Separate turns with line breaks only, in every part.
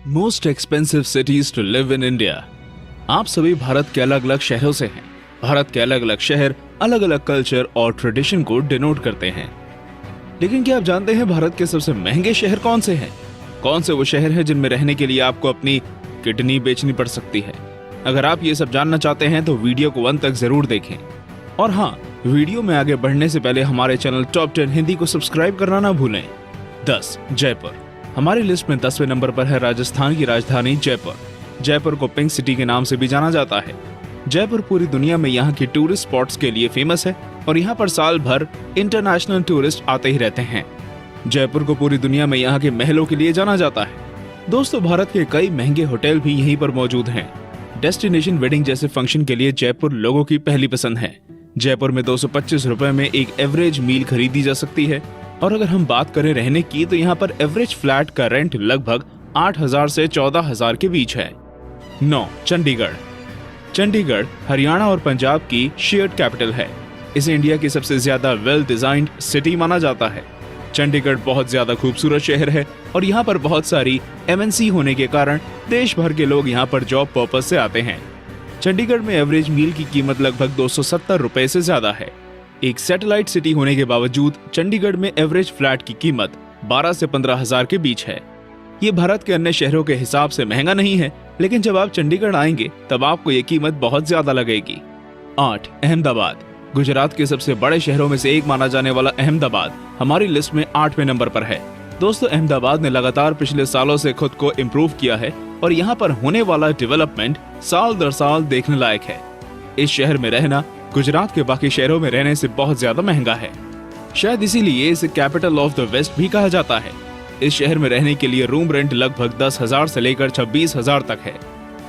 Most expensive cities to live in India. आप सभी भारत के अलग अलग शहरों से हैं। भारत के अलग अलग शहर अलग अलग कल्चर और ट्रेडिशन को डिनोट करते हैं। लेकिन क्या आप जानते हैं भारत के सबसे महंगे शहर कौन से हैं? कौन से वो शहर हैं जिनमें रहने के लिए आपको अपनी किडनी बेचनी पड़ सकती है? अगर आप ये सब जानना चाहते हैं तो वीडियो को अंत तक जरूर देखें। और हाँ, वीडियो में आगे बढ़ने से पहले हमारे चैनल टॉप 10 हिंदी को सब्सक्राइब करना ना भूलें। 10. जयपुर। हमारी लिस्ट में 10वें नंबर पर है राजस्थान की राजधानी जयपुर। जयपुर को पिंक सिटी के नाम से भी जाना जाता है। जयपुर पूरी दुनिया में यहाँ की टूरिस्ट स्पॉट्स के लिए फेमस है और यहाँ पर साल भर इंटरनेशनल टूरिस्ट आते ही रहते हैं। जयपुर को पूरी दुनिया में यहाँ के महलों के लिए जाना जाता है। दोस्तों, भारत के कई महंगे होटल भी यहीं पर मौजूद हैं। डेस्टिनेशन वेडिंग जैसे फंक्शन के लिए जयपुर लोगों की पहली पसंद है। जयपुर में 225 रुपए में एक एवरेज मील खरीदी जा सकती है। और अगर हम बात करें रहने की तो यहाँ पर एवरेज फ्लैट का रेंट लगभग 8,000 से 14,000 के बीच है। 9. चंडीगढ़। चंडीगढ़ हरियाणा और पंजाब की शेयर्ड कैपिटल है। इसे इंडिया की सबसे ज्यादा वेल डिजाइंड सिटी माना जाता है। चंडीगढ़ बहुत ज्यादा खूबसूरत शहर है और यहाँ पर बहुत सारी MNC होने के कारण देश भर के लोग यहाँ पर जॉब पर्पस से आते हैं। चंडीगढ़ में एवरेज मील की कीमत लगभग 270 रुपए से ज्यादा है। एक सैटेलाइट सिटी होने के बावजूद चंडीगढ़ में एवरेज फ्लैट की कीमत 12 से 15,000 के बीच है। ये भारत के अन्य शहरों के हिसाब से महंगा नहीं है, लेकिन जब आप चंडीगढ़ आएंगे तब आपको ये कीमत बहुत ज्यादा लगेगी। 8. अहमदाबाद। गुजरात के सबसे बड़े शहरों में से एक माना जाने वाला अहमदाबाद हमारी लिस्ट में 8वें नंबर पर है। दोस्तों, अहमदाबाद ने लगातार पिछले सालों से खुद को इम्प्रूव किया है और यहाँ पर होने वाला डेवलपमेंट साल दर साल देखने लायक है। इस शहर में रहना गुजरात के बाकी शहरों में रहने से बहुत ज्यादा महंगा है। शायद इसीलिए इसे कैपिटल ऑफ द वेस्ट भी कहा जाता है। इस शहर में रहने के लिए रूम रेंट लगभग 10,000 से लेकर 26,000 तक है।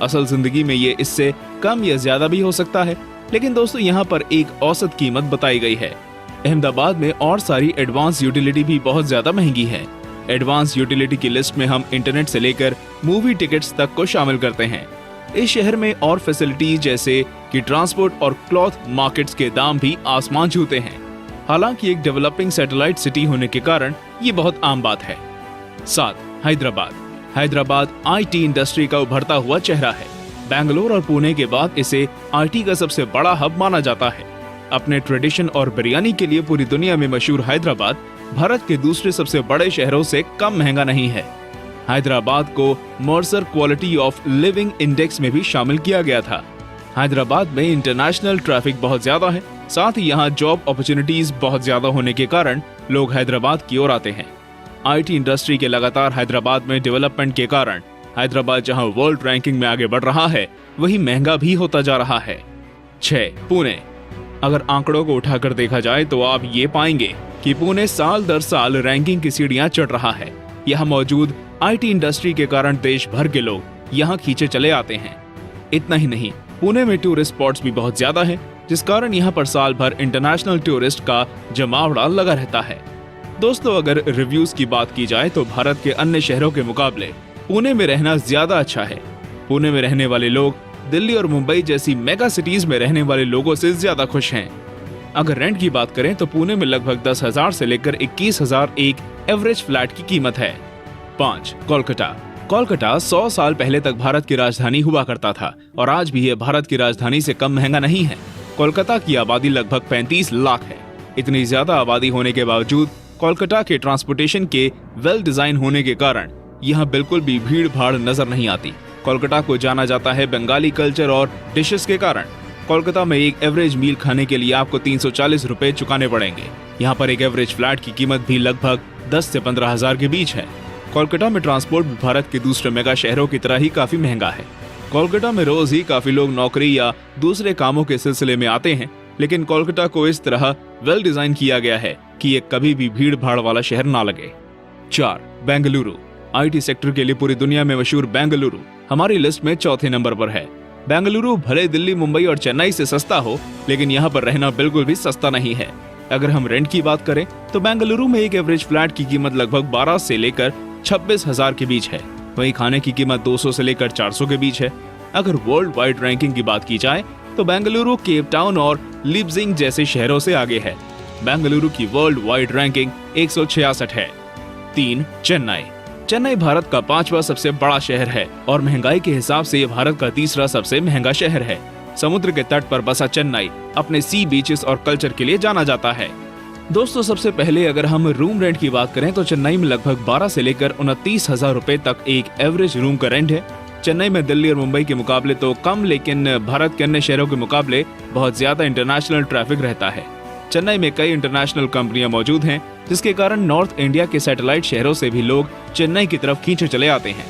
असल जिंदगी में ये इससे कम या ज्यादा भी हो सकता है, लेकिन दोस्तों यहाँ पर एक औसत कीमत बताई गई है। अहमदाबाद में और सारी एडवांस यूटिलिटी भी बहुत ज्यादा महंगी है। एडवांस यूटिलिटी की लिस्ट में हम इंटरनेट से लेकर मूवी टिकट्स तक को शामिल करते हैं। इस शहर में और फैसिलिटीज जैसे कि ट्रांसपोर्ट और क्लॉथ मार्केट्स के दाम भी आसमान छूते हैं। हालांकि एक डेवलपिंग सैटेलाइट सिटी होने के कारण ये बहुत आम बात है। 7. हैदराबाद। हैदराबाद IT इंडस्ट्री का उभरता हुआ चेहरा है। बेंगलोर और पुणे के बाद इसे IT का सबसे बड़ा हब माना जाता है। अपने ट्रेडिशन और बिरयानी के लिए पूरी दुनिया में मशहूर हैदराबाद भारत के दूसरे सबसे बड़े शहरों से कम महंगा नहीं है। हैदराबाद को Mercer quality of living index में भी शामिल किया गया था। हैदराबाद में इंटरनेशनल ट्रैफिक बहुत ज्यादा है। साथ ही यहाँ जॉब अपॉर्चुनिटीज बहुत ज्यादा होने के कारण लोग हैदराबाद की ओर आते हैं। IT इंडस्ट्री के लगातार हैदराबाद में डेवलपमेंट के कारण हैदराबाद जहाँ वर्ल्ड रैंकिंग में आगे बढ़ रहा है, वही महंगा भी होता जा रहा है। 6. पुणे। अगर आंकड़ों को उठाकर देखा जाए तो आप ये पाएंगे कि पुणे साल दर साल रैंकिंग की सीढ़ियां चढ़ रहा है। यहाँ मौजूद IT इंडस्ट्री के कारण देश भर के लोग यहाँ खींचे चले आते हैं। इतना ही नहीं, पुणे में टूरिस्ट स्पॉट्स भी बहुत ज्यादा है, जिस कारण यहाँ पर साल भर इंटरनेशनल टूरिस्ट का जमावड़ा लगा रहता है। दोस्तों, अगर रिव्यूज की बात की जाए तो भारत के अन्य शहरों के मुकाबले पुणे में रहना ज्यादा अच्छा है। पुणे में रहने वाले लोग दिल्ली और मुंबई जैसी मेगा सिटीज में रहने वाले लोगों से ज्यादा खुश हैं। अगर रेंट की बात करें तो पुणे में लगभग 10,000 से लेकर 21,000 एक एवरेज फ्लैट की कीमत है। 5. कोलकाता। कोलकाता 100 साल पहले तक भारत की राजधानी हुआ करता था और आज भी यह भारत की राजधानी से कम महंगा नहीं है। कोलकाता की आबादी लगभग 35 लाख है। इतनी ज्यादा आबादी होने के बावजूद कोलकाता के ट्रांसपोर्टेशन के वेल डिजाइन होने के कारण यहाँ बिल्कुल भी भीड़ भाड़ नजर नहीं आती। कोलकाता को जाना जाता है बंगाली कल्चर और डिशेस के कारण। कोलकाता में एक एवरेज मील खाने के लिए आपको 340 रुपए चुकाने पड़ेंगे। यहाँ पर एक एवरेज फ्लैट की कीमत भी लगभग 10 से 15,000 के बीच है। कोलकाता में ट्रांसपोर्ट भी भारत के दूसरे मेगा शहरों की तरह ही काफी महंगा है। कोलकाता में रोज ही काफी लोग नौकरी या दूसरे कामों के सिलसिले में आते हैं, लेकिन कोलकाता को इस तरह वेल डिजाइन किया गया है कि ये कभी भी भीड़ भाड़ वाला शहर ना लगे। 4. बेंगलुरु। IT सेक्टर के लिए पूरी दुनिया में मशहूर बेंगलुरु हमारी लिस्ट में 4थे नंबर पर है। बेंगलुरु भले दिल्ली, मुंबई और चेन्नई से सस्ता हो, लेकिन यहाँ पर रहना बिल्कुल भी सस्ता नहीं है। अगर हम रेंट की बात करें तो बेंगलुरु में एक एवरेज फ्लैट की कीमत लगभग 12 से लेकर 26,000 के बीच है। वहीं खाने की कीमत 200 से लेकर 400 के बीच है। अगर वर्ल्ड वाइड रैंकिंग की बात की जाए तो बेंगलुरु केप टाउन और लिप्जिंग जैसे शहरों से आगे है। बेंगलुरु की वर्ल्ड वाइड रैंकिंग 166 है। 3. चेन्नई। चेन्नई भारत का 5वां सबसे बड़ा शहर है और महंगाई के हिसाब से ये भारत का 3रा सबसे महंगा शहर है। समुद्र के तट पर बसा चेन्नई अपने सी बीचेस और कल्चर के लिए जाना जाता है। दोस्तों, सबसे पहले अगर हम रूम रेंट की बात करें तो चेन्नई में लगभग 12 से लेकर 29,000 रुपए तक एक एवरेज रूम का रेंट है। चेन्नई में दिल्ली और मुंबई के मुकाबले तो कम, लेकिन भारत के अन्य शहरों के मुकाबले बहुत ज्यादा इंटरनेशनल ट्रैफिक रहता है। चेन्नई में कई इंटरनेशनल कंपनियां मौजूद हैं, जिसके कारण नॉर्थ इंडिया के सैटेलाइट शहरों से भी लोग चेन्नई की तरफ खींचे चले आते हैं।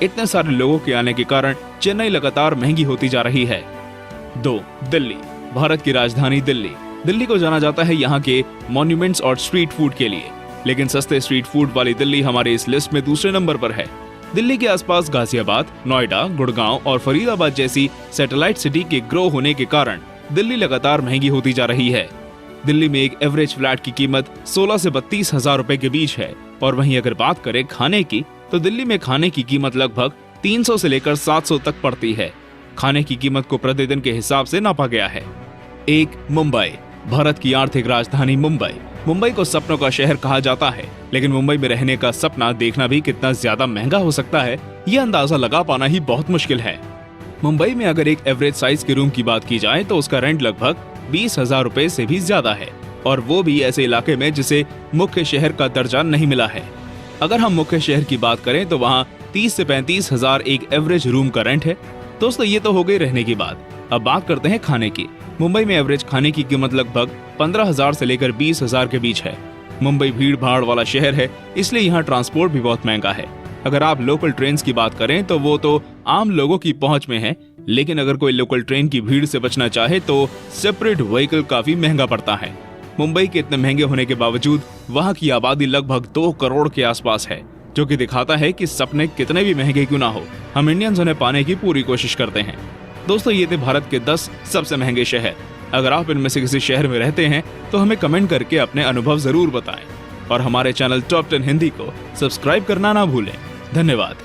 इतने सारे लोगों के आने के कारण चेन्नई लगातार महंगी होती जा रही है। 2. दिल्ली, भारत की राजधानी दिल्ली। दिल्ली को जाना जाता है यहाँ के मॉन्यूमेंट्स और स्ट्रीट फूड के लिए, लेकिन सस्ते स्ट्रीट फूड वाली दिल्ली हमारे इस लिस्ट में दूसरे नंबर पर है। दिल्ली के आसपास गाजियाबाद, नोएडा, गुड़गांव और फरीदाबाद जैसी सैटेलाइट सिटी के ग्रो होने के कारण दिल्ली लगातार महंगी होती जा रही है। दिल्ली में एक एवरेज फ्लैट की कीमत 16 से 32,000 रुपए के बीच है। और वहीं अगर बात करें खाने की, तो दिल्ली में खाने की कीमत लगभग 300 से लेकर 700 तक पड़ती है। खाने की कीमत को प्रतिदिन के हिसाब से नापा गया है। 1. मुंबई, भारत की आर्थिक राजधानी मुंबई। मुंबई को सपनों का शहर कहा जाता है, लेकिन मुंबई में रहने का सपना देखना भी कितना ज्यादा महंगा हो सकता है, ये अंदाजा लगा पाना ही बहुत मुश्किल है। मुंबई में अगर एक एवरेज साइज के रूम की बात की जाए तो उसका रेंट लगभग 20,000 रुपए से भी ज्यादा है, और वो भी ऐसे इलाके में जिसे मुख्य शहर का दर्जा नहीं मिला है। अगर हम मुख्य शहर की बात करें तो वहाँ 30 से 35,000 एक एवरेज रूम का रेंट है। दोस्तों, ये तो हो गई रहने की बात। अब बात करते हैं खाने की। मुंबई में एवरेज खाने की कीमत लगभग 15,000 से लेकर 20,000 के बीच है। मुंबई भीड़ भाड़ वाला शहर है, इसलिए यहाँ ट्रांसपोर्ट भी बहुत महंगा है। अगर आप लोकल ट्रेन की बात करें तो वो तो आम लोगों की पहुंच में है, लेकिन अगर कोई लोकल ट्रेन की भीड़ से बचना चाहे तो सेपरेट व्हीकल काफी महंगा पड़ता है। मुंबई के इतने महंगे होने के बावजूद वहाँ की आबादी लगभग 2 करोड़ के आसपास है, जो कि दिखाता है कि सपने कितने भी महंगे क्यों ना हो, हम इंडियंस उन्हें पाने की पूरी कोशिश करते हैं। दोस्तों, ये थे भारत के 10 सबसे महंगे शहर। अगर आप इनमें से किसी शहर में रहते हैं तो हमें कमेंट करके अपने अनुभव जरूर बताएं, और हमारे चैनल टॉप 10 हिंदी को सब्सक्राइब करना ना भूलें। धन्यवाद।